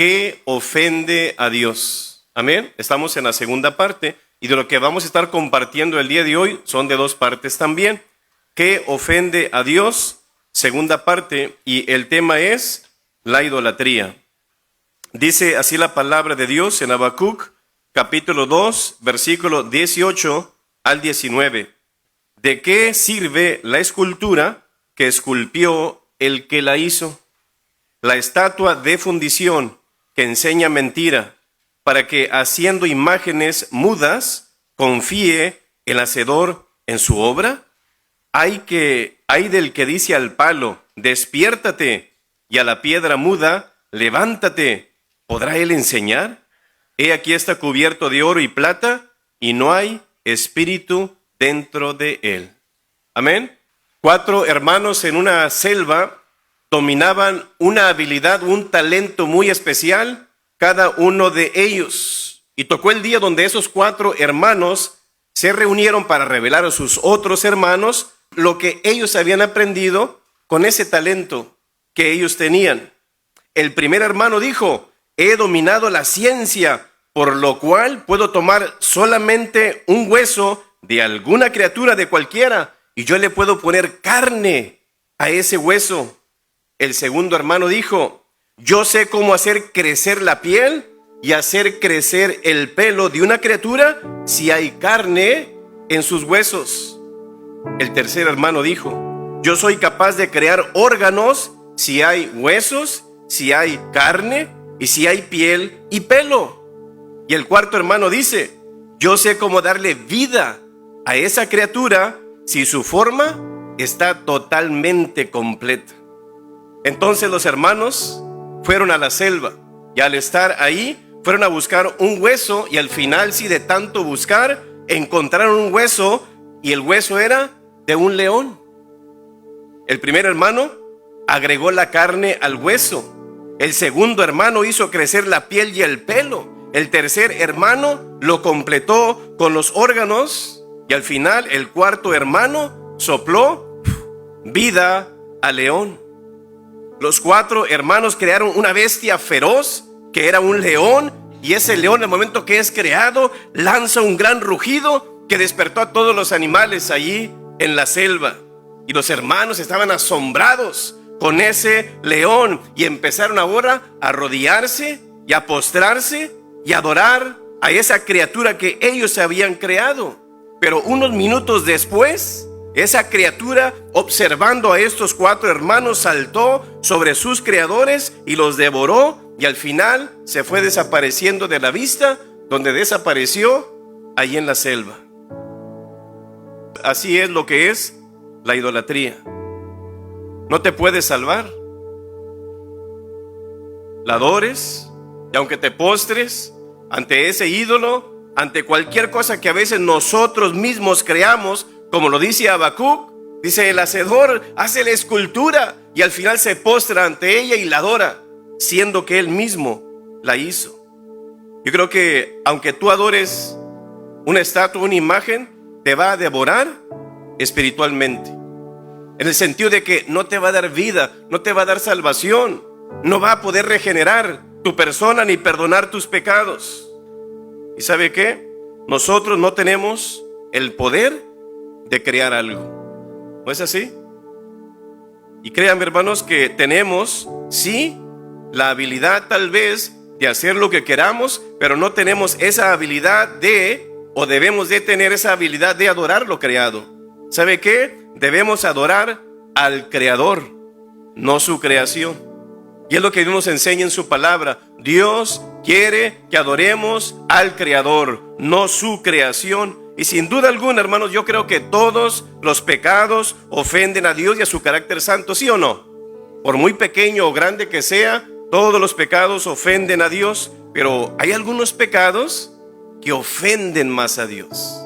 ¿Qué ofende a Dios? Amén. Estamos en la segunda parte y de lo que vamos a estar compartiendo el día de hoy son de dos partes también. ¿Qué ofende a Dios? Segunda parte, y el tema es la idolatría. Dice así la palabra de Dios en Habacuc, capítulo 2, versículo 18 al 19. ¿De qué sirve la escultura que esculpió el que la hizo? La estatua de fundición que enseña mentira, para que haciendo imágenes mudas confíe el hacedor en su obra. Hay del que dice al palo, despiértate, y a la piedra muda, levántate. ¿Podrá él enseñar? He aquí está cubierto de oro y plata, y no hay espíritu dentro de él. Amén. 4 hermanos en una selva dominaban una habilidad, un talento muy especial, cada uno de ellos. Y tocó el día donde esos 4 hermanos se reunieron para revelar a sus otros hermanos lo que ellos habían aprendido con ese talento que ellos tenían. El primer hermano dijo: he dominado la ciencia, por lo cual puedo tomar solamente un hueso de alguna criatura, de cualquiera, y yo le puedo poner carne a ese hueso. El segundo hermano dijo: yo sé cómo hacer crecer la piel y hacer crecer el pelo de una criatura si hay carne en sus huesos. El tercer hermano dijo: yo soy capaz de crear órganos si hay huesos, si hay carne y si hay piel y pelo. Y el cuarto hermano dice: yo sé cómo darle vida a esa criatura si su forma está totalmente completa. Entonces los hermanos fueron a la selva y al estar ahí fueron a buscar un hueso, y al final, sí, de tanto buscar, encontraron un hueso, y el hueso era de un león. El primer hermano agregó la carne al hueso. El segundo hermano hizo crecer la piel y el pelo. El tercer hermano lo completó con los órganos, y al final el cuarto hermano sopló vida al león. Los 4 hermanos crearon una bestia feroz que era un león, y ese león, en el momento que es creado, lanza un gran rugido que despertó a todos los animales allí en la selva. Y los hermanos estaban asombrados con ese león y empezaron ahora a arrodillarse y a postrarse y a adorar a esa criatura que ellos habían creado. Pero unos minutos después, esa criatura, observando a estos 4 hermanos, saltó sobre sus creadores y los devoró, y al final se fue desapareciendo de la vista, donde desapareció ahí en la selva. Así es lo que es la idolatría. No te puedes salvar. La adores, y aunque te postres ante ese ídolo, ante cualquier cosa que a veces nosotros mismos creamos, como lo dice Habacuc, dice: el hacedor hace la escultura y al final se postra ante ella y la adora, siendo que él mismo la hizo. Yo creo que aunque tú adores una estatua, una imagen, te va a devorar espiritualmente, en el sentido de que no te va a dar vida, no te va a dar salvación, no va a poder regenerar tu persona ni perdonar tus pecados. ¿Y sabe qué? Nosotros no tenemos el poder de crear algo. ¿No es así? Y créanme, hermanos, que tenemos, sí, la habilidad tal vez de hacer lo que queramos, pero no tenemos esa habilidad o debemos de tener esa habilidad de adorar lo creado. ¿Sabe qué? Debemos adorar al Creador, no su creación. Y es lo que Dios nos enseña en su palabra. Dios quiere que adoremos al Creador, no su creación. Y sin duda alguna, hermanos, yo creo que todos los pecados ofenden a Dios y a su carácter santo, ¿sí o no? Por muy pequeño o grande que sea, todos los pecados ofenden a Dios, pero hay algunos pecados que ofenden más a Dios.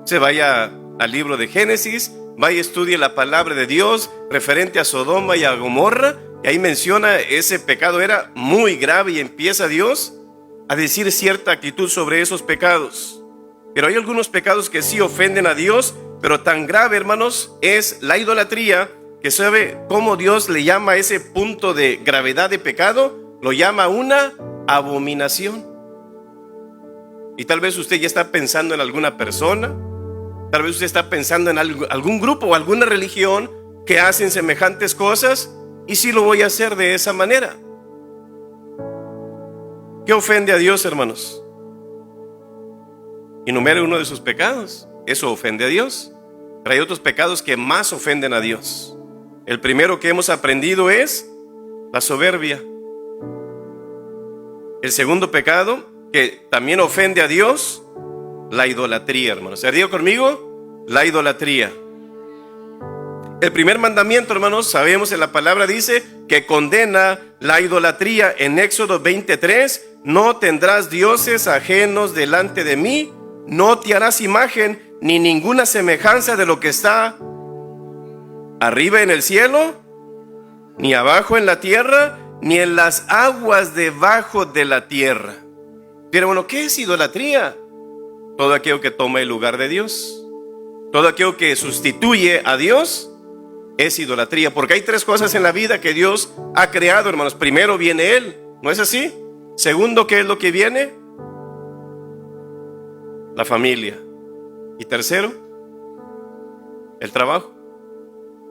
Se vaya al libro de Génesis, vaya y estudie la palabra de Dios referente a Sodoma y a Gomorra, y ahí menciona ese pecado era muy grave, y empieza Dios a decir cierta actitud sobre esos pecados. Pero hay algunos pecados que sí ofenden a Dios, pero tan grave, hermanos, es la idolatría, que sabe cómo Dios le llama a ese punto de gravedad de pecado. Lo llama una abominación. Y tal vez usted ya está pensando en alguna persona, tal vez usted está pensando en algún grupo o alguna religión que hacen semejantes cosas, y sí lo voy a hacer de esa manera. ¿Qué ofende a Dios, hermanos? Enumere uno de sus pecados. Eso ofende a Dios. Pero hay otros pecados que más ofenden a Dios. El primero que hemos aprendido es la soberbia. El segundo pecado que también ofende a Dios, la idolatría, hermanos. ¿Se dio conmigo? La idolatría. El primer mandamiento, hermanos, sabemos en la palabra dice que condena la idolatría. En Éxodo 23, no tendrás dioses ajenos delante de mí, no te harás imagen ni ninguna semejanza de lo que está arriba en el cielo, ni abajo en la tierra, ni en las aguas debajo de la tierra. Pero bueno, ¿qué es idolatría? Todo aquello que toma el lugar de Dios, todo aquello que sustituye a Dios es idolatría. Porque hay tres cosas en la vida que Dios ha creado, hermanos. Primero viene Él, ¿no es así? Segundo, ¿qué es lo que viene? La familia. Y tercero, el trabajo.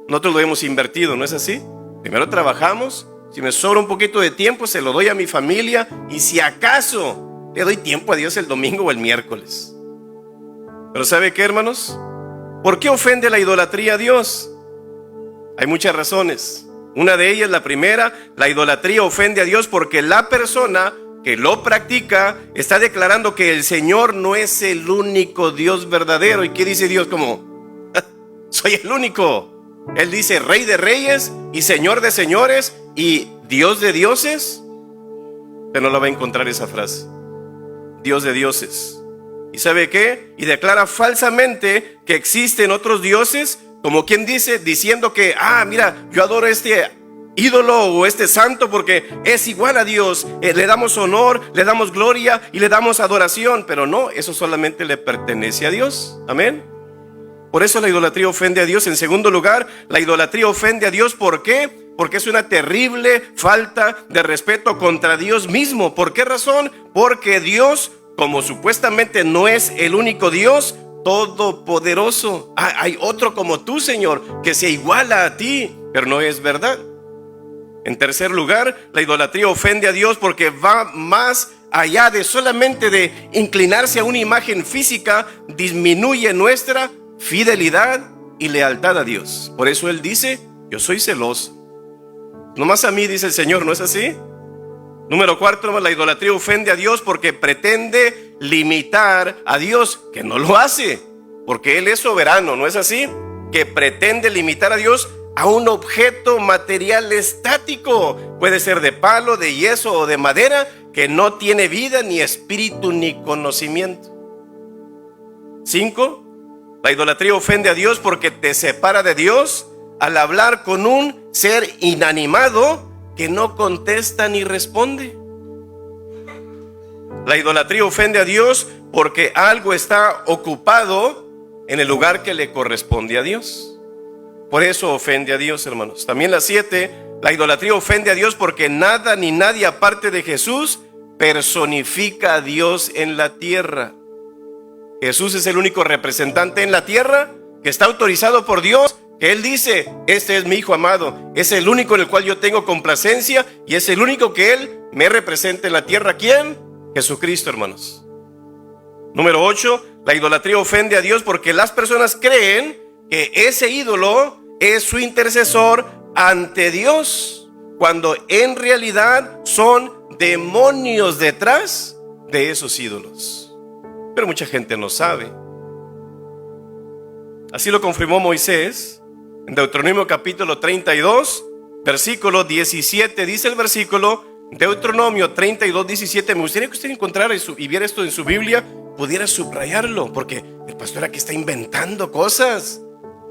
Nosotros lo hemos invertido, ¿no es así? Primero trabajamos, si me sobra un poquito de tiempo se lo doy a mi familia, y si acaso le doy tiempo a Dios el domingo o el miércoles. Pero ¿sabe qué, hermanos? ¿Por qué ofende la idolatría a Dios? Hay muchas razones. Una de ellas, la primera, la idolatría ofende a Dios porque la persona que lo practica está declarando que el Señor no es el único Dios verdadero. ¿Y qué dice Dios? Como, soy el único. Él dice Rey de reyes y Señor de señores y Dios de dioses. Pero no la va a encontrar esa frase. Dios de dioses. ¿Y sabe qué? Y declara falsamente que existen otros dioses, como quien dice, diciendo que, mira, yo adoro este ídolo o este santo porque es igual a Dios, le damos honor, le damos gloria y le damos adoración. Pero no, eso solamente le pertenece a Dios. Amén. Por eso la idolatría ofende a Dios. En segundo lugar, la idolatría ofende a Dios. ¿Por qué? Porque es una terrible falta de respeto contra Dios mismo. ¿Por qué razón? Porque Dios, como supuestamente no es el único Dios todopoderoso, hay otro como tú, Señor, que se iguala a ti, pero no es verdad. En tercer lugar, la idolatría ofende a Dios porque va más allá de solamente de inclinarse a una imagen física, disminuye nuestra fidelidad y lealtad a Dios. Por eso Él dice, yo soy celoso. Nomás a mí, dice el Señor, ¿no es así? Número cuatro, la idolatría ofende a Dios porque pretende limitar a Dios, que no lo hace, porque Él es soberano, ¿no es así? Que pretende limitar a Dios a un objeto material estático, puede ser de palo, de yeso o de madera, que no tiene vida, ni espíritu, ni conocimiento. 5. La idolatría ofende a Dios porque te separa de Dios al hablar con un ser inanimado que no contesta ni responde. La idolatría ofende a Dios porque algo está ocupado en el lugar que le corresponde a Dios. Por eso ofende a Dios, hermanos. También la 7, la idolatría ofende a Dios porque nada ni nadie aparte de Jesús personifica a Dios en la tierra. Jesús es el único representante en la tierra que está autorizado por Dios, que Él dice, este es mi Hijo amado, es el único en el cual yo tengo complacencia y es el único que Él me representa en la tierra. ¿Quién? Jesucristo, hermanos. Número 8, la idolatría ofende a Dios porque las personas creen que ese ídolo es su intercesor ante Dios, cuando en realidad son demonios detrás de esos ídolos. Pero mucha gente no sabe. Así lo confirmó Moisés en Deuteronomio capítulo 32, versículo 17. Dice el versículo, Deuteronomio 32, 17. Me gustaría que usted encontrara y viera esto en su Biblia, pudiera subrayarlo, porque el pastor aquí está inventando cosas.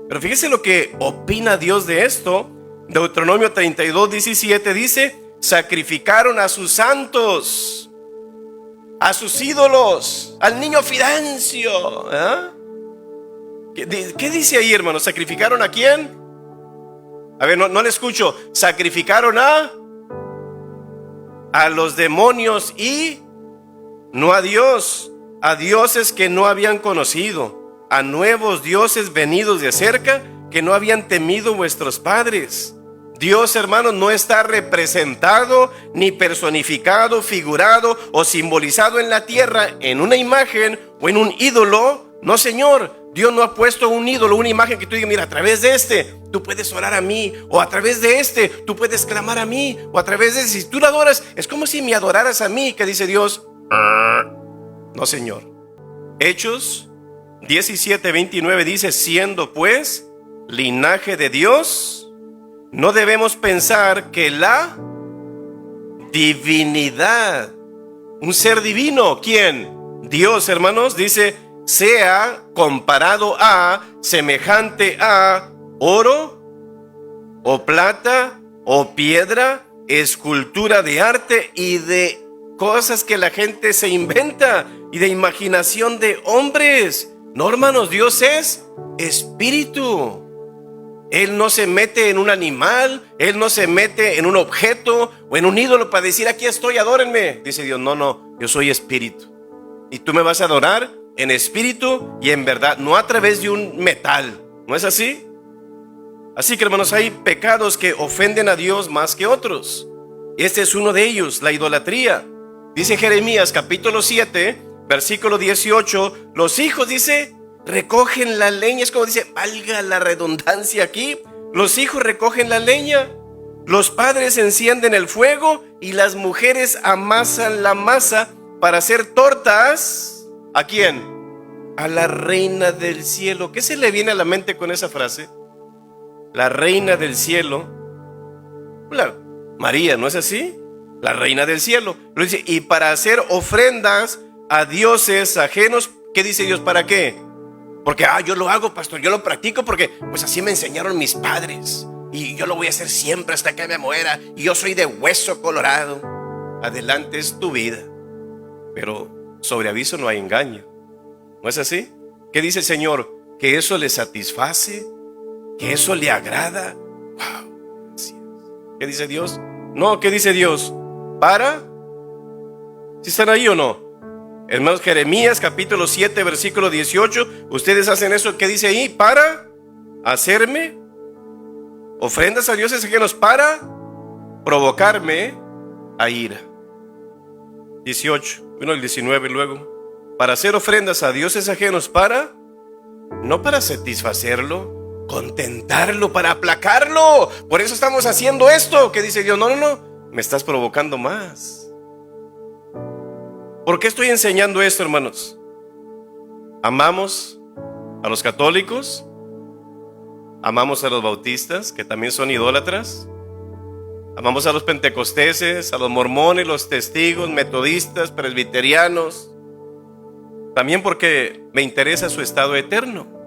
Pero fíjese lo que opina Dios de esto. Deuteronomio 32, 17 dice, sacrificaron a sus santos, a sus ídolos, al niño Fidencio. ¿Qué dice ahí, hermano? ¿Sacrificaron a quién? A ver, no le escucho. ¿Sacrificaron a? a los demonios y no a Dios, a dioses que no habían conocido, a nuevos dioses venidos de cerca que no habían temido vuestros padres. Dios, hermanos, no está representado, ni personificado, figurado o simbolizado en la tierra en una imagen o en un ídolo. No, Señor, Dios no ha puesto un ídolo, una imagen que tú digas, mira, a través de este tú puedes orar a mí, o a través de este tú puedes clamar a mí, o a través de este, si tú lo adoras, es como si me adoraras a mí. Que dice Dios, no, Señor. Hechos 17:29 dice, siendo pues linaje de Dios, no debemos pensar que la divinidad, un ser divino, ¿quién? Dios, hermanos, dice, sea comparado a, semejante a oro o plata o piedra, escultura de arte y de cosas que la gente se inventa y de imaginación de hombres. No, hermanos, Dios es espíritu. Él no se mete en un animal, Él no se mete en un objeto o en un ídolo para decir, aquí estoy, adórenme. Dice Dios, no, yo soy espíritu. Y tú me vas a adorar en espíritu y en verdad, no a través de un metal. ¿No es así? Así que, hermanos, hay pecados que ofenden a Dios más que otros. Este es uno de ellos, la idolatría. Dice Jeremías capítulo 7, versículo 18, los hijos, dice, recogen la leña. Es como dice, valga la redundancia aquí, los hijos recogen la leña, los padres encienden el fuego y las mujeres amasan la masa para hacer tortas. ¿A quién? A la reina del cielo. ¿Qué se le viene a la mente con esa frase? La reina del cielo, María, ¿no es así? La reina del cielo. Lo dice, y para hacer ofrendas a dioses ajenos. ¿Qué dice Dios? ¿Para qué? Porque yo lo hago, pastor, yo lo practico porque pues así me enseñaron mis padres, y yo lo voy a hacer siempre hasta que me muera, y yo soy de hueso colorado. Adelante, es tu vida, pero sobre aviso no hay engaño. ¿No es así? ¿Qué dice el Señor? Que eso le satisface, que eso le agrada. Wow, gracias. ¿Qué dice Dios? No, ¿qué dice Dios? ¿Para? ¿Sí están ahí o no? Hermanos, Jeremías capítulo 7 versículo 18, ustedes hacen eso. ¿Qué dice ahí? Para hacerme ofrendas a dioses ajenos, para provocarme a ira. 18, el 19 luego, para hacer ofrendas a dioses ajenos, para, no para satisfacerlo, contentarlo, para aplacarlo. Por eso estamos haciendo esto. ¿Qué dice Dios? No, me estás provocando más. ¿Por qué estoy enseñando esto, hermanos? Amamos a los católicos, amamos a los bautistas, que también son idólatras, amamos a los pentecosteses, a los mormones, los testigos, metodistas, presbiterianos, también porque me interesa su estado eterno.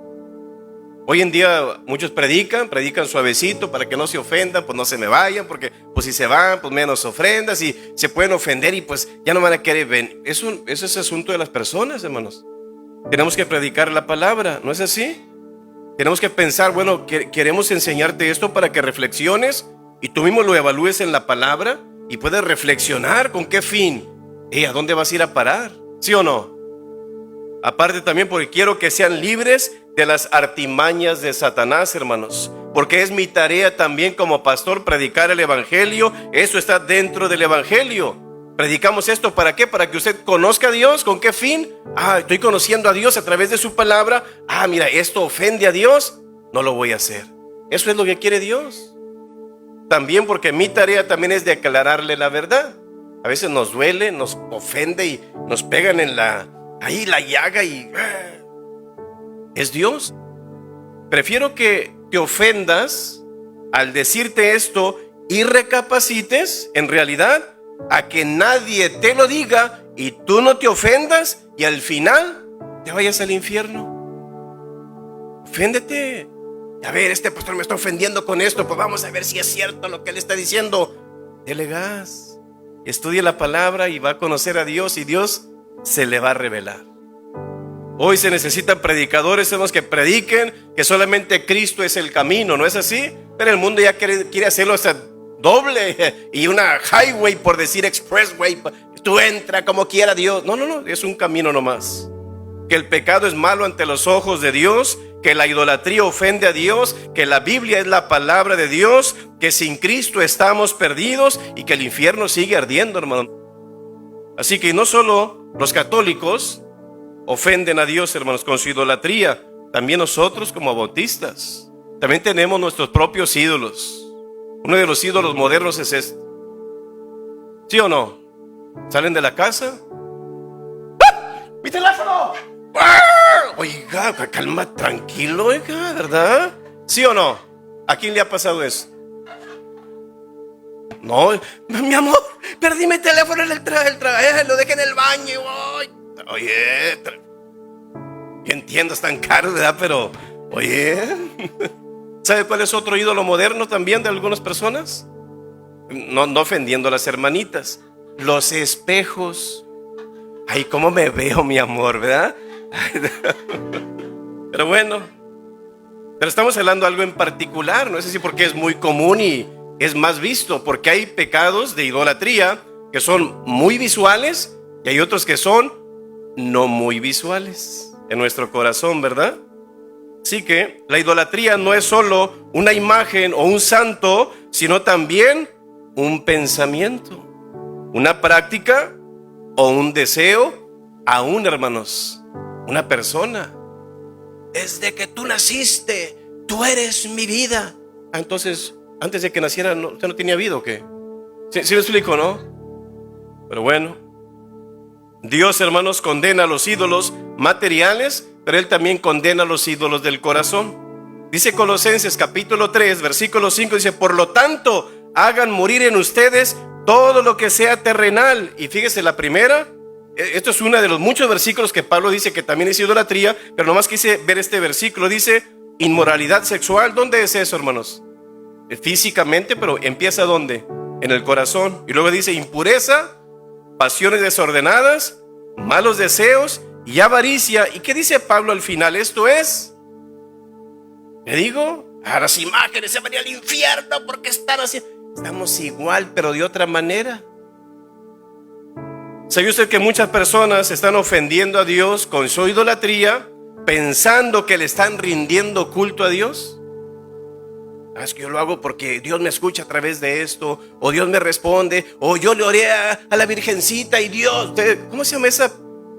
Hoy en día muchos predican suavecito para que no se ofendan, pues no se me vayan, porque pues si se van, pues menos ofrendas, y se pueden ofender y pues ya no van a querer venir. Eso es asunto de las personas, hermanos. Tenemos que predicar la palabra, ¿no es así? Tenemos que pensar, bueno, queremos enseñarte esto para que reflexiones y tú mismo lo evalúes en la palabra y puedes reflexionar con qué fin. ¿A dónde vas a ir a parar? ¿Sí o no? Aparte también porque quiero que sean libres de las artimañas de Satanás, hermanos, porque es mi tarea también como pastor predicar el evangelio. Eso está dentro del evangelio. Predicamos esto, ¿para qué? Para que usted conozca a Dios. ¿Con qué fin? Estoy conociendo a Dios a través de su palabra. Mira, esto ofende a Dios, no lo voy a hacer. Eso es lo que quiere Dios. También porque mi tarea también es declararle la verdad. A veces nos duele, nos ofende y nos pegan en la llaga y es Dios. Prefiero que te ofendas al decirte esto y recapacites en realidad, a que nadie te lo diga y tú no te ofendas y al final te vayas al infierno. Oféndete. A ver, este pastor me está ofendiendo con esto, pues vamos a ver si es cierto lo que él está diciendo. Dele gas, estudie la palabra y va a conocer a Dios, y Dios se le va a revelar. Hoy se necesitan predicadores, hermanos, que prediquen que solamente Cristo es el camino, ¿no es así? Pero el mundo ya quiere hacerlo hasta doble y una highway, por decir expressway. Tú entra como quiera Dios. No, es un camino nomás. Que el pecado es malo ante los ojos de Dios, que la idolatría ofende a Dios, que la Biblia es la palabra de Dios, que sin Cristo estamos perdidos y que el infierno sigue ardiendo, hermano. Así que no solo los católicos ofenden a Dios, hermanos, con su idolatría, también nosotros como bautistas también tenemos nuestros propios ídolos. Uno de los ídolos modernos es este. ¿Sí o no? Salen de la casa. ¡Ah! ¡Mi teléfono! ¡Ah! Oiga, calma, tranquilo, oiga, ¿verdad? ¿Sí o no? ¿A quién le ha pasado eso? No, mi amor, perdí mi teléfono en el trabajo, lo dejé en el baño. Oye, entiendo, es tan caro, ¿verdad? Pero, oye, ¿sabe cuál es otro ídolo moderno también de algunas personas? No ofendiendo a las hermanitas. Los espejos. Ay, cómo me veo, mi amor, ¿verdad? Pero bueno, pero estamos hablando de algo en particular, no sé si porque es muy común y es más visto, porque hay pecados de idolatría que son muy visuales y hay otros que son no muy visuales en nuestro corazón, ¿verdad? Así que la idolatría no es solo una imagen o un santo, sino también un pensamiento, una práctica o un deseo, aún, hermanos, una persona. Desde que tú naciste, tú eres mi vida. Entonces, antes de que naciera, ¿usted no tenía vida o qué? ¿Sí me explico, no? Pero bueno, Dios, hermanos, condena a los ídolos materiales, pero Él también condena a los ídolos del corazón. Dice Colosenses capítulo 3, versículo 5, dice: por lo tanto, hagan morir en ustedes todo lo que sea terrenal. Y fíjese, la primera, esto es uno de los muchos versículos que Pablo dice que también es idolatría, pero nomás quise ver este versículo. Dice inmoralidad sexual. ¿Dónde es eso, hermanos? Físicamente, pero empieza ¿dónde? En el corazón. Y luego dice impureza, pasiones desordenadas, malos deseos y avaricia. ¿Y qué dice Pablo al final? Esto es, le digo, a las imágenes se van al infierno porque están así. Estamos igual, pero de otra manera. ¿Sabe usted que muchas personas están ofendiendo a Dios con su idolatría, pensando que le están rindiendo culto a Dios? Es que yo lo hago porque Dios me escucha a través de esto, o Dios me responde, o yo le oré a la Virgencita y Dios. ¿Cómo se llama esa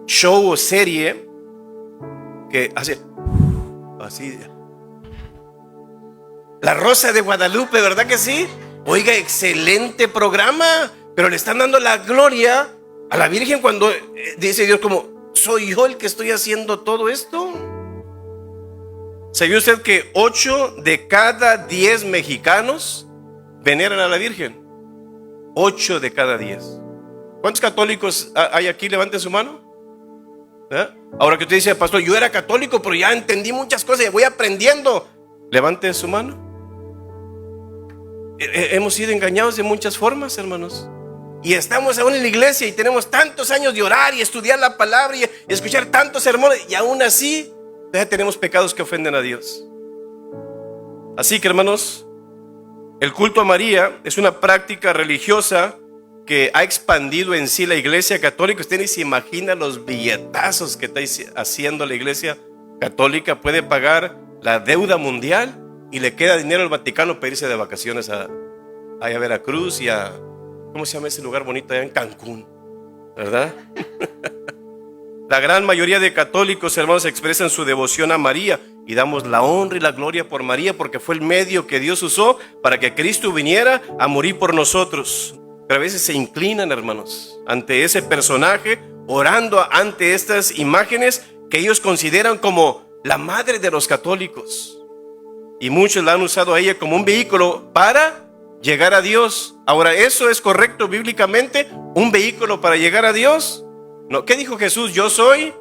show o serie que hace así? La Rosa de Guadalupe, ¿verdad que sí? Oiga, excelente programa, pero le están dando la gloria a la Virgen cuando dice Dios como, ¿soy yo el que estoy haciendo todo esto? ¿Sabía usted que 8 de cada 10 mexicanos veneran a la Virgen? 8 de cada 10. ¿Cuántos católicos hay aquí? Levanten su mano. ¿Eh? Ahora que usted dice, pastor, yo era católico, pero ya entendí muchas cosas y voy aprendiendo. Levanten su mano. Hemos sido engañados de muchas formas, hermanos. Y estamos aún en la iglesia y tenemos tantos años de orar y estudiar la palabra y escuchar tantos sermones, y aún así ya tenemos pecados que ofenden a Dios. Así que, hermanos, el culto a María es una práctica religiosa que ha expandido en sí la iglesia católica. Usted ni se imagina los billetazos que está haciendo la iglesia católica. Puede pagar la deuda mundial y le queda dinero al Vaticano para irse de vacaciones a Veracruz y a, ¿cómo se llama ese lugar bonito allá en Cancún? ¿Verdad? La gran mayoría de católicos, hermanos, expresan su devoción a María y damos la honra y la gloria por María, porque fue el medio que Dios usó para que Cristo viniera a morir por nosotros. Pero a veces se inclinan, hermanos, ante ese personaje, orando ante estas imágenes que ellos consideran como la madre de los católicos. Y muchos la han usado a ella como un vehículo para llegar a Dios. Ahora, ¿eso es correcto bíblicamente? ¿Un vehículo para llegar a Dios? No. ¿Qué dijo Jesús? Yo soy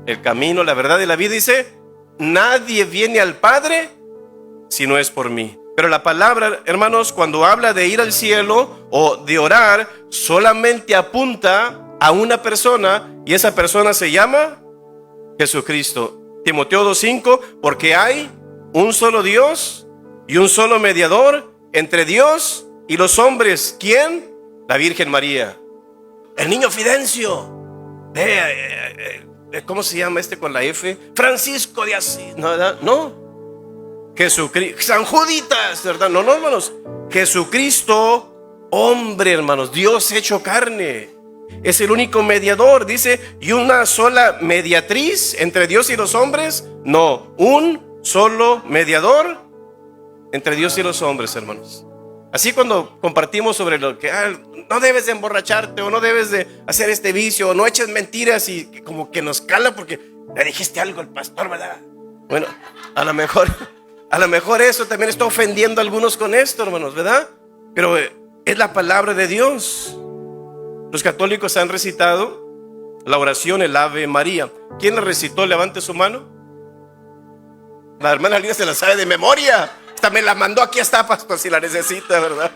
el camino, la verdad y la vida. Dice, nadie viene al Padre si no es por mí. Pero la palabra, hermanos, cuando habla de ir al cielo o de orar, solamente apunta a una persona, y esa persona se llama Jesucristo. Timoteo 2:5, porque hay un solo Dios y un solo mediador entre Dios y los hombres. ¿Quién? La Virgen María. El niño Fidencio. ¿Cómo se llama este con la F? Francisco de Asís. No. Jesucristo. San Juditas, ¿verdad? No, hermanos. Jesucristo, hombre, hermanos. Dios hecho carne. Es el único mediador, dice. ¿Y una sola mediatriz entre Dios y los hombres? No, un solo mediador entre Dios y los hombres, hermanos. Así cuando compartimos sobre lo que no debes de emborracharte, o no debes de hacer este vicio, o no eches mentiras, y como que nos cala porque le dijiste algo al pastor, ¿verdad? Bueno, a lo mejor eso también está ofendiendo a algunos con esto, hermanos, ¿verdad? Pero es la palabra de Dios. Los católicos han recitado la oración, el Ave María. ¿Quién la recitó? Levante su mano. La hermana Lina se la sabe de memoria. Hasta me la mandó, aquí está, pastor, si la necesita, ¿verdad?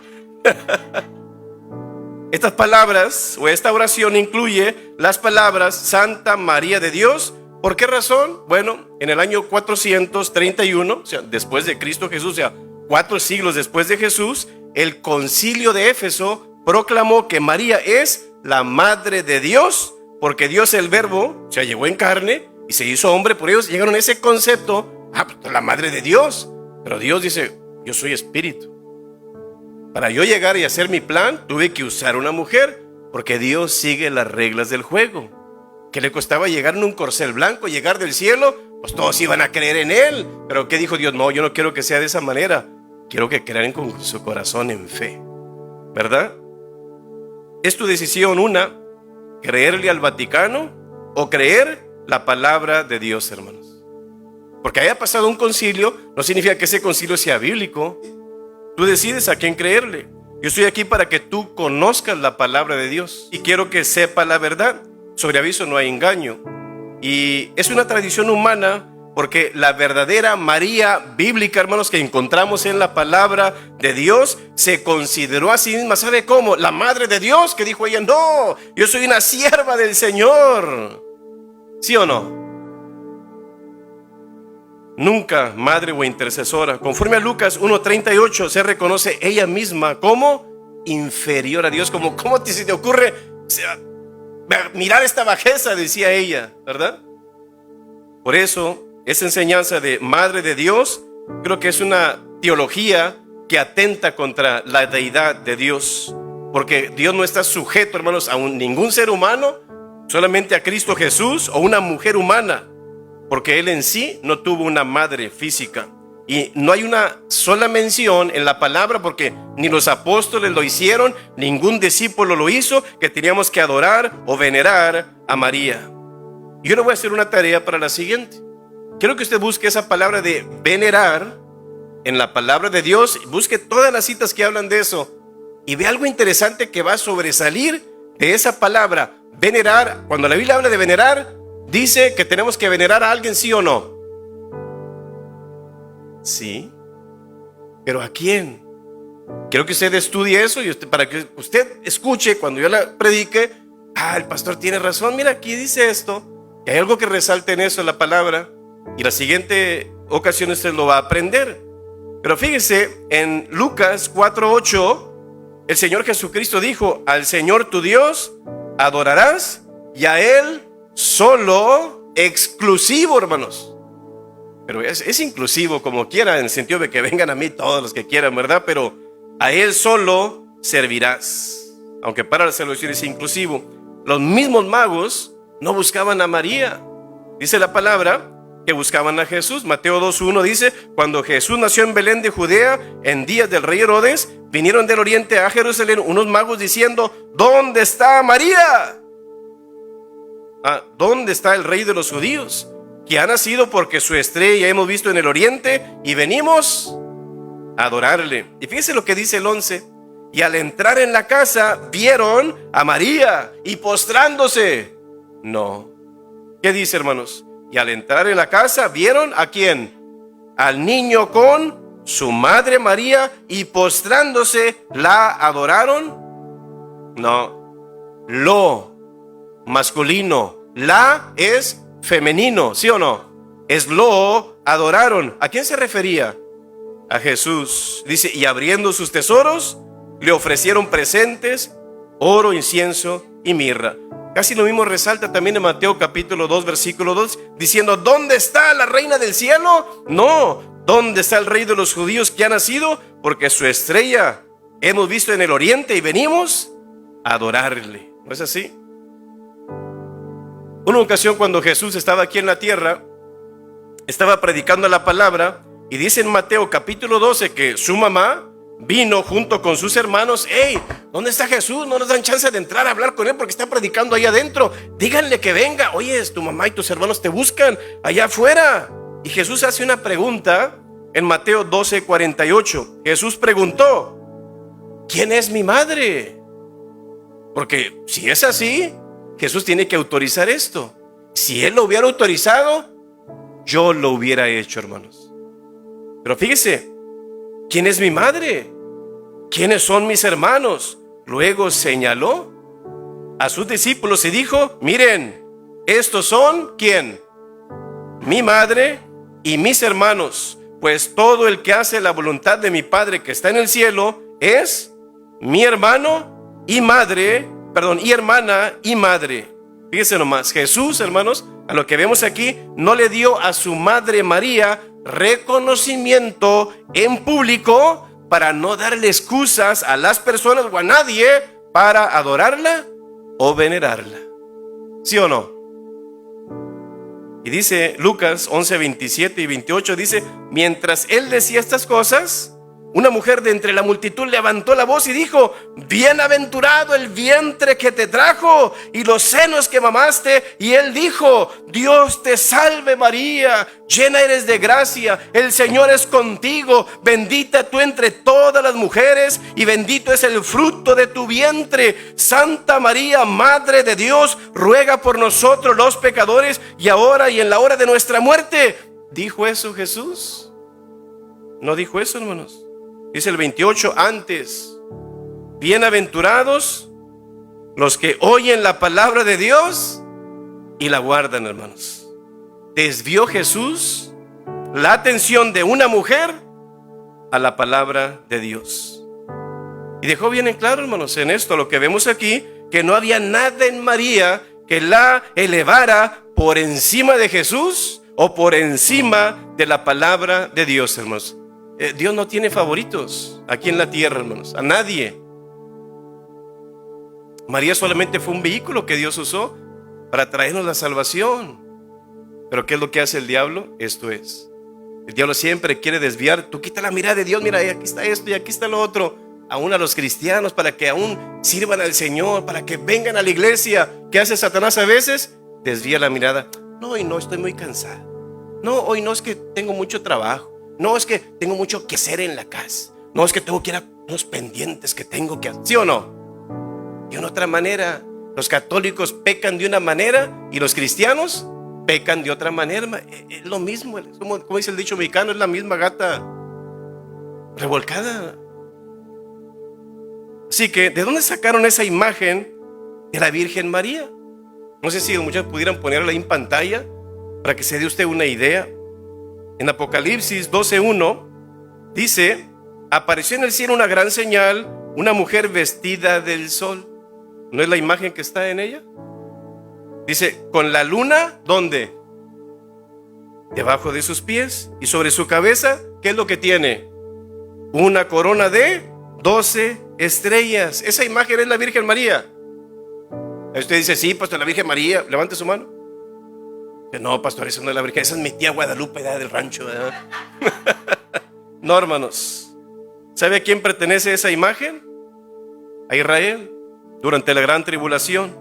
Estas palabras, o esta oración, incluye las palabras Santa María de Dios. ¿Por qué razón? Bueno, en el año 431, o sea, después de Cristo Jesús, o sea, 4 siglos después de Jesús, el concilio de Éfeso proclamó que María es la madre de Dios, porque Dios, el verbo, se llegó en carne y se hizo hombre. Por ellos llegaron a ese concepto, pues la madre de Dios. Pero Dios dice, yo soy espíritu. Para yo llegar y hacer mi plan, tuve que usar una mujer, porque Dios sigue las reglas del juego. ¿Qué le costaba llegar en un corcel blanco, llegar del cielo? Pues todos iban a creer en él. Pero ¿qué dijo Dios? No, yo no quiero que sea de esa manera. Quiero que crean con su corazón en fe, ¿verdad? Es tu decisión, una, creerle al Vaticano o creer la palabra de Dios, hermanos. Porque haya pasado un concilio no significa que ese concilio sea bíblico. Tú decides a quién creerle. Yo estoy aquí para que tú conozcas la palabra de Dios y quiero que sepa la verdad. Sobre aviso no hay engaño. Y es una tradición humana, porque la verdadera María bíblica, hermanos, que encontramos en la palabra de Dios, se consideró a sí misma, ¿sabe cómo? La madre de Dios, que dijo ella, no, yo soy una sierva del Señor. ¿Sí o no? Nunca madre o intercesora. Conforme a Lucas 1:38, se reconoce ella misma como inferior a Dios. ¿Cómo se te ocurre mirar esta bajeza? Decía ella, ¿verdad? Por eso, esa enseñanza de madre de Dios, creo que es una teología que atenta contra la deidad de Dios. Porque Dios no está sujeto, hermanos, a ningún ser humano, solamente a Cristo Jesús o una mujer humana. Porque Él en sí no tuvo una madre física. Y no hay una sola mención en la palabra, porque ni los apóstoles lo hicieron, ningún discípulo lo hizo, que teníamos que adorar o venerar a María. Yo le voy a hacer una tarea para la siguiente. Quiero que usted busque esa palabra de venerar en la palabra de Dios. Busque todas las citas que hablan de eso y ve algo interesante que va a sobresalir de esa palabra, venerar. Cuando la Biblia habla de venerar, dice que tenemos que venerar a alguien, ¿sí o no? Sí. ¿Pero a quién? Quiero que usted estudie eso y para que usted escuche cuando yo la predique. El pastor tiene razón. Mira, aquí dice esto. Que hay algo que resalte en eso, en la palabra. Y la siguiente ocasión usted lo va a aprender. Pero fíjese, en Lucas 4:8, el Señor Jesucristo dijo: al Señor tu Dios adorarás, y a Él solo, exclusivo, hermanos. Pero es inclusivo como quiera, en el sentido de que vengan a mí todos los que quieran, ¿verdad? Pero a Él solo servirás. Aunque para la salvación es inclusivo. Los mismos magos no buscaban a María. Dice la palabra que buscaban a Jesús. Mateo 2:1 dice: cuando Jesús nació en Belén de Judea, en días del rey Herodes, vinieron del oriente a Jerusalén unos magos diciendo: ¿dónde está María? ¿Dónde está el rey de los judíos? Que ha nacido, porque su estrella hemos visto en el oriente y venimos a adorarle. Y fíjese lo que dice el 11. Y al entrar en la casa vieron a María y postrándose. No. ¿Qué dice, hermanos? Y al entrar en la casa vieron ¿a quién? Al niño con su madre María, y postrándose la adoraron. No. Lo masculino, la es femenino, ¿sí o no? Es lo adoraron. ¿A quién se refería? a Jesús. Dice, y abriendo sus tesoros, le ofrecieron presentes, oro, incienso y mirra. Casi lo mismo resalta también en Mateo capítulo 2, versículo 2, diciendo, ¿dónde está la reina del cielo? No, ¿dónde está el rey de los judíos que ha nacido? Porque su estrella hemos visto en el oriente y venimos a adorarle. ¿No es así? Una ocasión cuando Jesús estaba aquí en la tierra, estaba predicando la palabra, y dice en Mateo capítulo 12 que su mamá vino junto con sus hermanos. ¡Hey! ¿Dónde está Jesús? No nos dan chance de entrar a hablar con él porque está predicando ahí adentro. Díganle que venga. Oye, tu mamá y tus hermanos te buscan allá afuera. Y Jesús hace una pregunta en Mateo 12:48. Jesús preguntó, ¿quién es mi madre? Porque si es así, Jesús tiene que autorizar esto. Si él lo hubiera autorizado, yo lo hubiera hecho, hermanos. Pero fíjese, ¿quién es mi madre? ¿Quiénes son mis hermanos? Luego señaló a sus discípulos y dijo, miren, estos son, ¿quién? Mi madre y mis hermanos, pues todo el que hace la voluntad de mi Padre que está en el cielo es mi hermano y madre, y hermana y madre. Fíjense nomás, Jesús, hermanos, a lo que vemos aquí, no le dio a su madre María reconocimiento en público para no darle excusas a las personas o a nadie para adorarla o venerarla. ¿Sí o no? Y dice Lucas 11:27 y 28, dice, mientras él decía estas cosas, una mujer de entre la multitud levantó la voz y dijo, bienaventurado el vientre que te trajo y los senos que mamaste. Y él dijo, Dios te salve María, llena eres de gracia, el Señor es contigo, bendita tú entre todas las mujeres y bendito es el fruto de tu vientre. Santa María, Madre de Dios, ruega por nosotros los pecadores y ahora y en la hora de nuestra muerte. ¿Dijo eso Jesús? No dijo eso, hermanos. Dice el 28, antes, bienaventurados los que oyen la palabra de Dios y la guardan, hermanos. Desvió Jesús la atención de una mujer a la palabra de Dios. Y dejó bien en claro, hermanos, en esto lo que vemos aquí, que no había nada en María que la elevara por encima de Jesús o por encima de la palabra de Dios, hermanos. Dios no tiene favoritos aquí en la tierra, hermanos, a nadie. María solamente fue un vehículo que Dios usó para traernos la salvación. Pero ¿qué es lo que hace el diablo? Esto es, el diablo siempre quiere desviar. Tú quita la mirada de Dios, mira, aquí está esto y aquí está lo otro. Aún a los cristianos, para que aún sirvan al Señor, para que vengan a la iglesia. ¿Qué hace Satanás a veces? Desvía la mirada. No, hoy no, estoy muy cansado. No, hoy no, es que tengo mucho trabajo. No, es que tengo mucho que hacer en la casa. No, es que tengo que ir a unos pendientes que tengo que hacer. ¿Sí o no? De una otra manera. Los católicos pecan de una manera y los cristianos pecan de otra manera. Es lo mismo, como dice el dicho mexicano, es la misma gata revolcada. Así que, ¿de dónde sacaron esa imagen de la Virgen María? No sé si muchos pudieran ponerla ahí en pantalla para que se dé usted una idea. En Apocalipsis 12:1 dice, apareció en el cielo una gran señal, una mujer vestida del sol. ¿No es la imagen que está en ella? Dice, con la luna, ¿dónde? Debajo de sus pies, y sobre su cabeza, ¿qué es lo que tiene? Una corona de 12 estrellas. Esa imagen es la Virgen María. Usted dice, sí, pastor, la Virgen María, levante su mano. No, pastor, esa no es la Virgen, esa es mi tía Guadalupe del rancho, ¿verdad? No, hermanos. ¿Sabe a quién pertenece esa imagen? A Israel, durante la gran tribulación.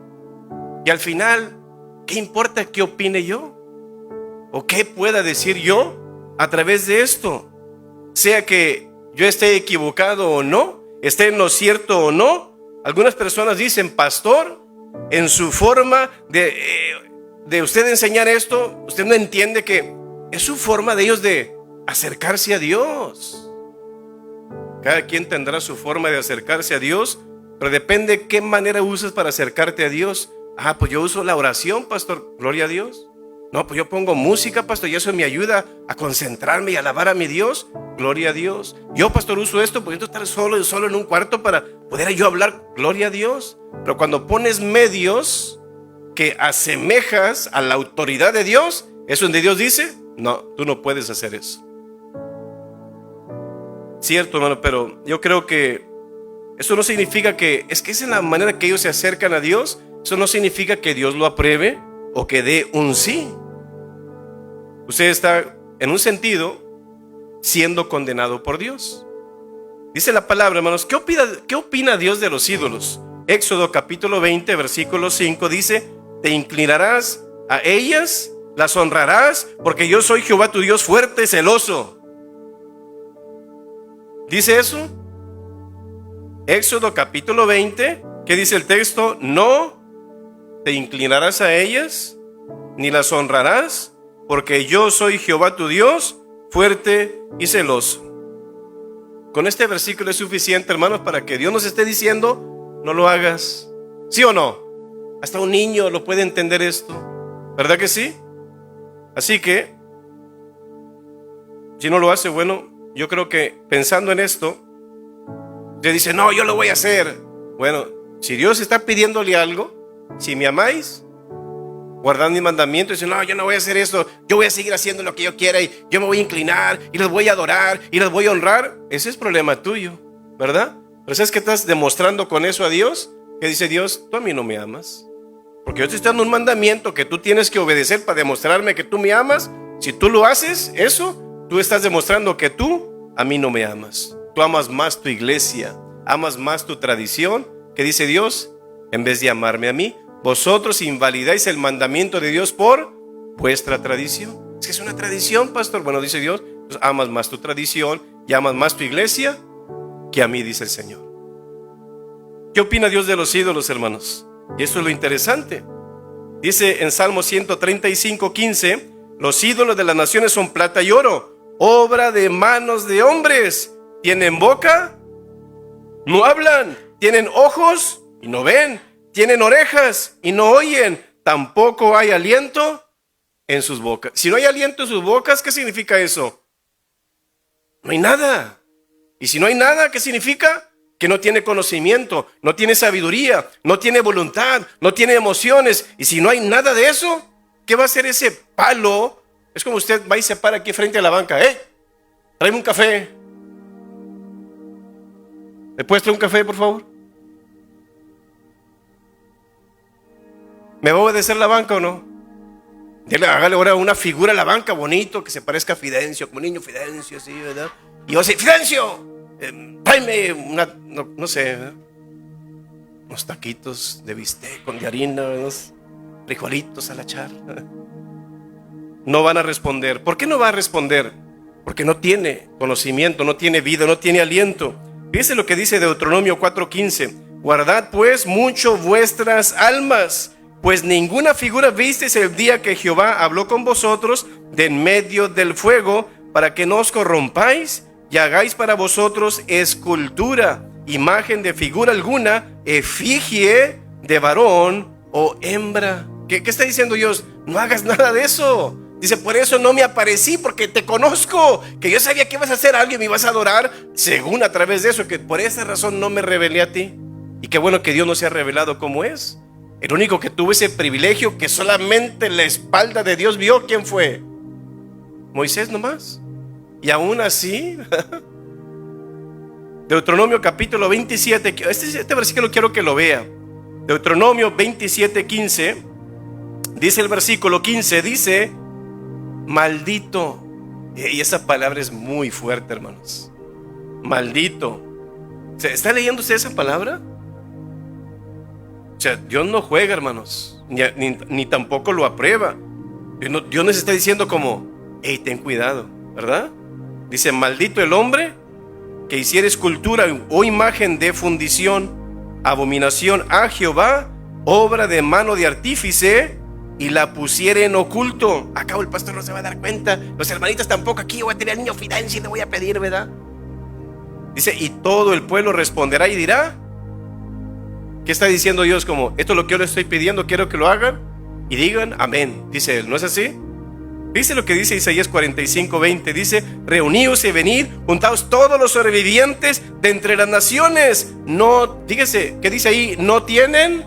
Y al final, ¿qué importa qué opine yo? ¿O qué pueda decir yo a través de esto? Sea que yo esté equivocado o no, esté en lo cierto o no. Algunas personas dicen, pastor, en su forma de usted enseñar esto, usted no entiende que es su forma de ellos de acercarse a Dios. Cada quien tendrá su forma de acercarse a Dios, pero depende qué manera usas para acercarte a Dios. Pues yo uso la oración, pastor, gloria a Dios. No, pues yo pongo música, pastor, y eso me ayuda a concentrarme y alabar a mi Dios. Gloria a Dios. Yo, pastor, uso esto porque estar solo en un cuarto para poder yo hablar. Gloria a Dios. Pero cuando pones medios que asemejas a la autoridad de Dios, ¿eso donde Dios dice? No, tú no puedes hacer eso. Cierto, hermano, pero yo creo que eso no significa que, es que esa es la manera que ellos se acercan a Dios. Eso no significa que Dios lo apruebe o que dé un sí. Usted está, en un sentido, siendo condenado por Dios. Dice la palabra, hermanos, ¿qué opina Dios de los ídolos? Éxodo capítulo 20, versículo 5 dice: te inclinarás a ellas, las honrarás, porque yo soy Jehová tu Dios fuerte, celoso. ¿Dice eso? Éxodo capítulo 20, ¿qué dice el texto? No te inclinarás a ellas, ni las honrarás, porque yo soy Jehová tu Dios, fuerte y celoso. Con este versículo es suficiente, hermanos, para que Dios nos esté diciendo: no lo hagas. ¿Sí o no? Hasta un niño lo puede entender esto, ¿verdad que sí? Así que, si no lo hace, bueno, yo creo que pensando en esto, usted dice: no, yo lo voy a hacer. Bueno, si Dios está pidiéndole algo, si me amáis, guardando mi mandamiento, y dice: no, yo no voy a hacer esto, yo voy a seguir haciendo lo que yo quiera, y yo me voy a inclinar, y los voy a adorar, y los voy a honrar. Ese es problema tuyo, ¿verdad? Pero ¿sabes qué estás demostrando con eso a Dios? Que dice Dios: tú a mí no me amas, porque yo te estoy dando un mandamiento que tú tienes que obedecer para demostrarme que tú me amas. Si tú lo haces, eso, tú estás demostrando que tú a mí no me amas. Tú amas más tu iglesia, amas más tu tradición. ¿Qué dice Dios? En vez de amarme a mí, vosotros invalidáis el mandamiento de Dios por vuestra tradición. Es que es una tradición, pastor. Bueno, dice Dios, pues amas más tu tradición y amas más tu iglesia que a mí, dice el Señor. ¿Qué opina Dios de los ídolos, hermanos? Y eso es lo interesante. Dice en Salmo 135, 15: los ídolos de las naciones son plata y oro, obra de manos de hombres. Tienen boca, no hablan. Tienen ojos y no ven. Tienen orejas y no oyen. Tampoco hay aliento en sus bocas. Si no hay aliento en sus bocas, ¿qué significa eso? No hay nada. Y si no hay nada, ¿qué significa? Que no tiene conocimiento, no tiene sabiduría, no tiene voluntad, no tiene emociones. Y si no hay nada de eso, ¿qué va a hacer ese palo? Es como usted va y se para aquí frente a la banca: tráeme un café. ¿Me puedes traer un café, por favor? ¿Me va a obedecer la banca o no? Hágale ahora una figura a la banca bonito, que se parezca a Fidencio, como niño Fidencio, así, ¿verdad? Y yo así: Fidencio, tráeme no sé, ¿verdad? Unos taquitos de bistec con de harina, unos frijolitos a la charla. No van a responder. ¿Por qué no va a responder? Porque no tiene conocimiento, no tiene vida, no tiene aliento. Fíjense lo que dice Deuteronomio 4:15: guardad pues mucho vuestras almas, pues ninguna figura visteis el día que Jehová habló con vosotros de en medio del fuego, para que no os corrompáis y hagáis para vosotros escultura, imagen de figura alguna, efigie de varón o hembra. ¿Qué está diciendo Dios? No hagas nada de eso. Dice: por eso no me aparecí, porque te conozco, que yo sabía que ibas a hacer algo y me ibas a adorar, según a través de eso, que por esa razón no me revelé a ti. Y qué bueno que Dios no se ha revelado como es. El único que tuvo ese privilegio, que solamente la espalda de Dios vio, ¿quién fue? Moisés nomás. Y aún así, Deuteronomio capítulo 27, este versículo quiero que lo vea. Deuteronomio 27:15, dice el versículo 15, dice: maldito. Y esa palabra es muy fuerte, hermanos. Maldito. ¿Está leyendo usted esa palabra? O sea, Dios no juega, hermanos, ni tampoco lo aprueba. Dios nos está diciendo como: ten cuidado, ¿verdad? Dice: maldito el hombre que hiciera escultura o imagen de fundición, abominación a Jehová, obra de mano de artífice, y la pusiera en oculto. Acabo, el pastor no se va a dar cuenta, los hermanitos tampoco. Aquí yo voy a tener al niño Fidencio y le voy a pedir, ¿verdad? Dice: y todo el pueblo responderá y dirá. ¿Qué está diciendo Dios? Como: esto es lo que yo le estoy pidiendo, quiero que lo hagan. y digan amén, dice él, ¿no es así? Dice lo que dice Isaías 45:20, dice: reuníos y venid, juntaos todos los sobrevivientes de entre las naciones. No, fíjese, ¿qué dice ahí? No tienen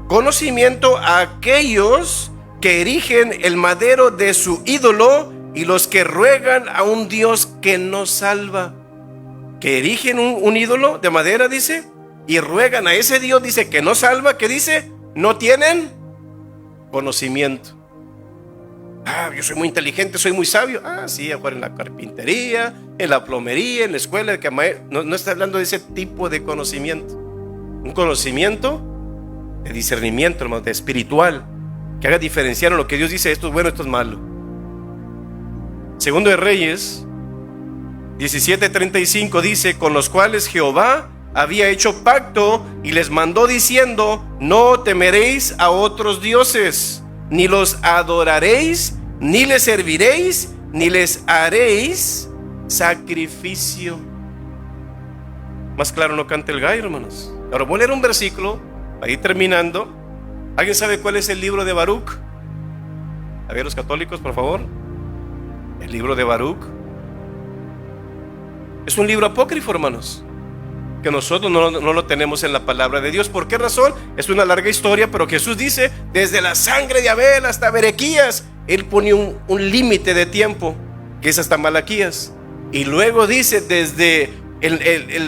conocimiento a aquellos que erigen el madero de su ídolo y los que ruegan a un Dios que no salva. Que erigen un ídolo de madera, dice, y ruegan a ese Dios, dice, que no salva, que dice, no tienen conocimiento. Yo soy muy inteligente, soy muy sabio. Sí, a jugar en la carpintería, en la plomería, en la escuela. No está hablando de ese tipo de conocimiento. Un conocimiento de discernimiento, hermano, de espiritual, que haga diferenciar en lo que Dios dice: esto es bueno, esto es malo. Segundo de Reyes 17:35 dice: con los cuales Jehová había hecho pacto y les mandó diciendo: no temeréis a otros dioses, ni los adoraréis, ni les serviréis, ni les haréis sacrificio. Más claro no canta el gallo, hermanos. Ahora voy a leer un versículo, ahí terminando. ¿Alguien sabe cuál es el libro de Baruch? A ver, los católicos, por favor. El libro de Baruch es un libro apócrifo, hermanos, que nosotros no lo tenemos en la palabra de Dios. ¿Por qué razón? Es una larga historia, pero Jesús dice: desde la sangre de Abel hasta Berequías. Él pone un límite de tiempo, que es hasta Malaquías. Y luego dice: desde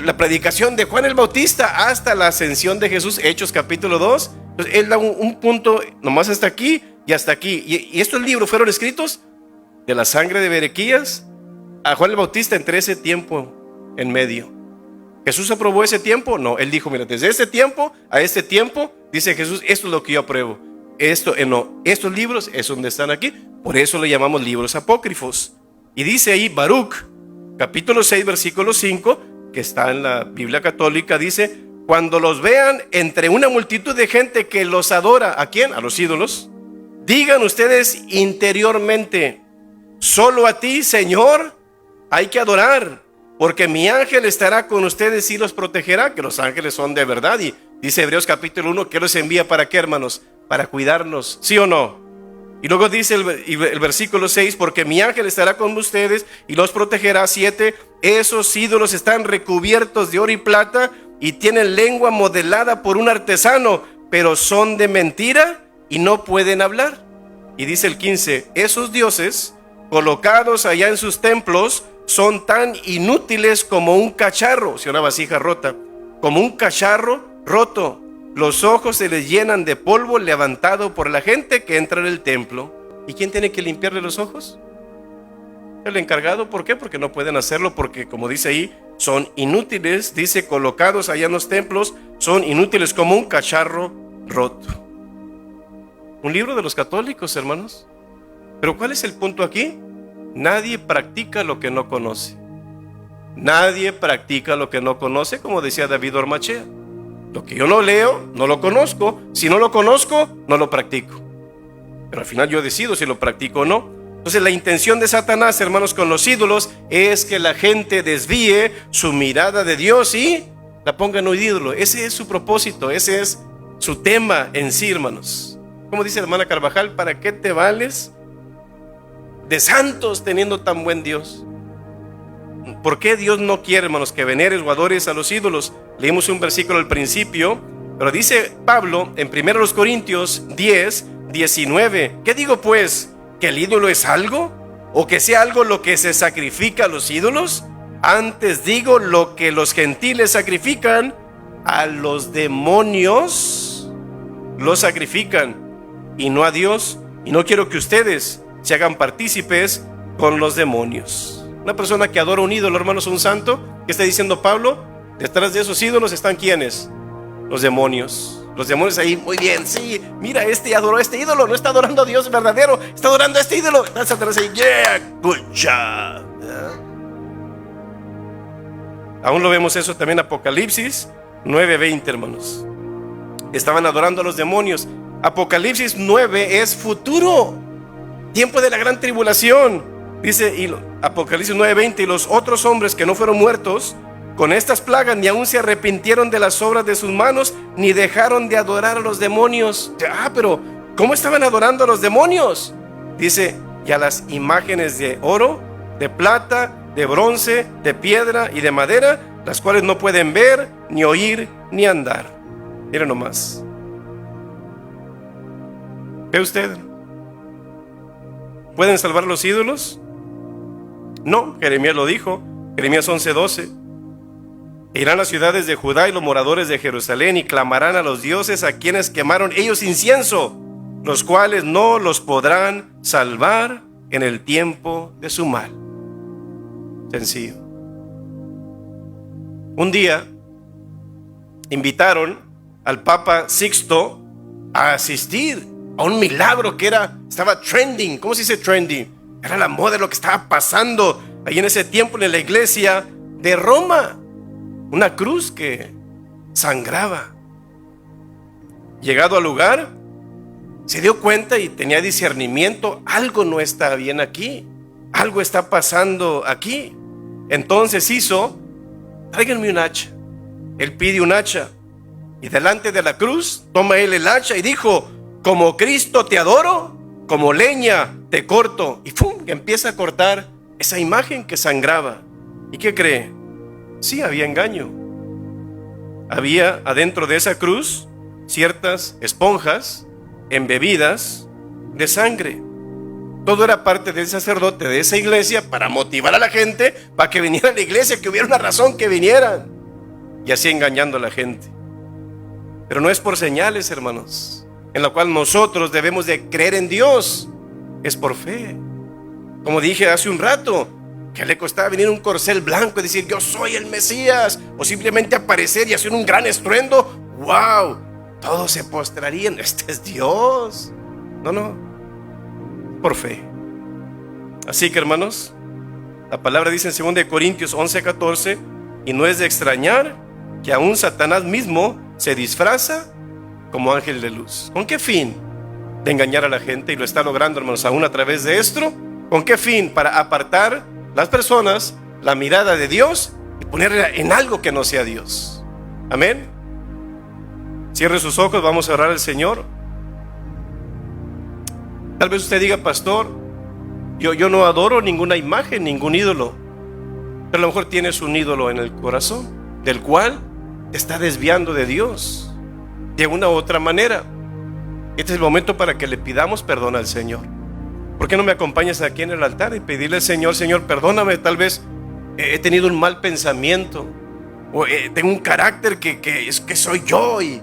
la predicación de Juan el Bautista hasta la ascensión de Jesús, Hechos capítulo 2. Entonces, él da un punto nomás hasta aquí y hasta aquí. Y estos libros fueron escritos de la sangre de Berequías a Juan el Bautista, entre ese tiempo en medio. ¿Jesús aprobó ese tiempo? No, él dijo: mira, desde ese tiempo a este tiempo, dice Jesús, esto es lo que yo apruebo. Estos libros es donde están aquí. Por eso le llamamos libros apócrifos. Y dice ahí Baruch, capítulo 6, versículo 5, que está en la Biblia católica, dice: cuando los vean entre una multitud de gente que los adora, ¿a quién? A los ídolos. Digan ustedes interiormente: solo a ti, Señor, hay que adorar, porque mi ángel estará con ustedes y los protegerá. Que los ángeles son de verdad. Y dice Hebreos capítulo 1 que los envía ¿para qué, hermanos? Para cuidarnos, ¿sí o no? Y luego dice el versículo 6: porque mi ángel estará con ustedes y los protegerá. 7: esos ídolos están recubiertos de oro y plata y tienen lengua modelada por un artesano, pero son de mentira y no pueden hablar. Y dice el 15: esos dioses colocados allá en sus templos son tan inútiles como un cacharro, o sea, una vasija rota, como un cacharro roto. Los ojos se les llenan de polvo levantado por la gente que entra en el templo. ¿Y quién tiene que limpiarle los ojos? El encargado. ¿Por qué? Porque no pueden hacerlo, porque como dice ahí, son inútiles. Dice: colocados allá en los templos, son inútiles como un cacharro roto. Un libro de los católicos, hermanos. Pero ¿cuál es el punto aquí? Nadie practica lo que no conoce. Nadie practica lo que no conoce, como decía David Ormachea. Lo que yo no leo, no lo conozco. Si no lo conozco, no lo practico. Pero al final yo decido si lo practico o no. Entonces la intención de Satanás, hermanos, con los ídolos es que la gente desvíe su mirada de Dios y la ponga en un ídolo. Ese es su propósito, ese es su tema en sí, hermanos. Como dice la hermana Carvajal: ¿para qué te vales de santos teniendo tan buen Dios? ¿Por qué Dios no quiere, hermanos, que veneres o adores a los ídolos? Leímos un versículo al principio, pero dice Pablo en 1 Corintios 10:19: ¿qué digo pues? ¿Que el ídolo es algo? ¿O que sea algo lo que se sacrifica a los ídolos? Antes digo, lo que los gentiles sacrifican, a los demonios los sacrifican, y no a Dios. Y no quiero que ustedes se hagan partícipes con los demonios. Una persona que adora un ídolo, hermanos, un santo, ¿qué está diciendo Pablo? Detrás de esos ídolos están ¿quiénes? Los demonios. Los demonios ahí: muy bien, sí, mira, este adoró este ídolo, no está adorando a Dios verdadero, está adorando a este ídolo. Está Satanás ahí: yeah, good job. Aún lo vemos eso también en Apocalipsis 9:20, hermanos. Estaban adorando a los demonios. Apocalipsis 9 es futuro, tiempo de la gran tribulación. Dice Apocalipsis 9:20: y los otros hombres que no fueron muertos con estas plagas ni aún se arrepintieron de las obras de sus manos, ni dejaron de adorar a los demonios. Pero ¿Cómo estaban adorando a los demonios? Dice, y a las imágenes de oro, de plata, de bronce, de piedra y de madera, las cuales no pueden ver, ni oír, ni andar. Miren nomás. ¿Ve usted? ¿Pueden salvar los ídolos? No, Jeremías lo dijo, Jeremías 11:12. Irán las ciudades de Judá y los moradores de Jerusalén y clamarán a los dioses a quienes quemaron ellos incienso, los cuales no los podrán salvar en el tiempo de su mal. Sencillo. Un día invitaron al Papa Sixto a asistir a un milagro que estaba trending. ¿Cómo se dice trending? Era la moda de lo que estaba pasando ahí en ese tiempo en la iglesia de Roma. Una cruz que sangraba. Llegado al lugar, se dio cuenta y tenía discernimiento. Algo no está bien aquí. Algo está pasando aquí. Entonces tráiganme un hacha. Él pide un hacha. Y delante de la cruz, toma él el hacha y dijo: como Cristo te adoro, como leña te corto. Y ¡pum! Empieza a cortar esa imagen que sangraba. ¿Y qué cree? Sí, había engaño. Había adentro de esa cruz ciertas esponjas embebidas de sangre. Todo era parte del sacerdote de esa iglesia para motivar a la gente para que viniera a la iglesia, que hubiera una razón que vinieran. Y así engañando a la gente. Pero no es por señales, hermanos, en la cual nosotros debemos de creer en Dios. Es por fe. Como dije hace un rato, ¿qué le costaba venir un corcel blanco y decir yo soy el Mesías? O simplemente aparecer y hacer un gran estruendo. ¡Wow! Todos se postrarían. Este es Dios. No. Por fe. Así que, hermanos, la palabra dice en 2 Corintios 11:14, y no es de extrañar que aún Satanás mismo se disfraza como ángel de luz. ¿Con qué fin? De engañar a la gente, y lo está logrando, hermanos, aún a través de esto. ¿Con qué fin? Para apartar las personas la mirada de Dios y ponerla en algo que no sea Dios. Amén. Cierre sus ojos, vamos a orar al Señor. Tal vez usted diga: pastor, yo no adoro ninguna imagen, ningún ídolo. Pero a lo mejor tienes un ídolo en el corazón, del cual te está desviando de Dios de una u otra manera. Este es el momento para que le pidamos perdón al Señor. ¿Por qué no me acompañas aquí en el altar y pedirle al Señor: Señor, perdóname, tal vez he tenido un mal pensamiento, o tengo un carácter que soy yo, y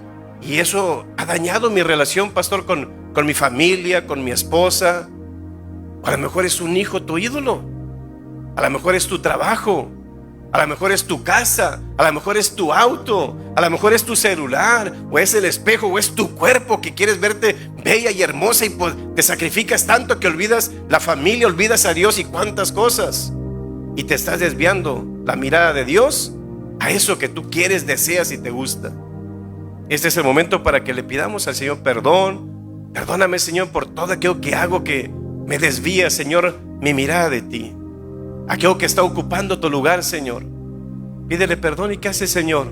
eso ha dañado mi relación, pastor, con mi familia, con mi esposa. A lo mejor es un hijo tu ídolo, a lo mejor es tu trabajo, a lo mejor es tu casa, a lo mejor es tu auto, a lo mejor es tu celular, o es el espejo, o es tu cuerpo que quieres verte bella y hermosa, y pues te sacrificas tanto que olvidas la familia, olvidas a Dios y cuántas cosas, y te estás desviando la mirada de Dios a eso que tú quieres, deseas y te gusta. Este es el momento para que le pidamos al Señor perdón. Perdóname, Señor, por todo aquello que hago que me desvía, Señor, mi mirada de ti, aquello que está ocupando tu lugar, Señor. Pídele perdón. ¿Y qué hace el Señor?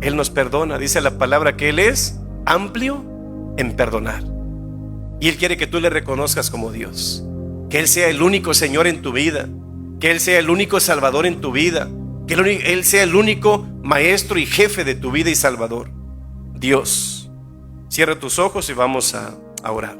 Él nos perdona. Dice la palabra que Él es amplio en perdonar, y Él quiere que tú le reconozcas como Dios, que Él sea el único Señor en tu vida, que Él sea el único Salvador en tu vida, que Él sea el único Maestro y Jefe de tu vida y Salvador. Dios, cierra tus ojos y vamos a orar.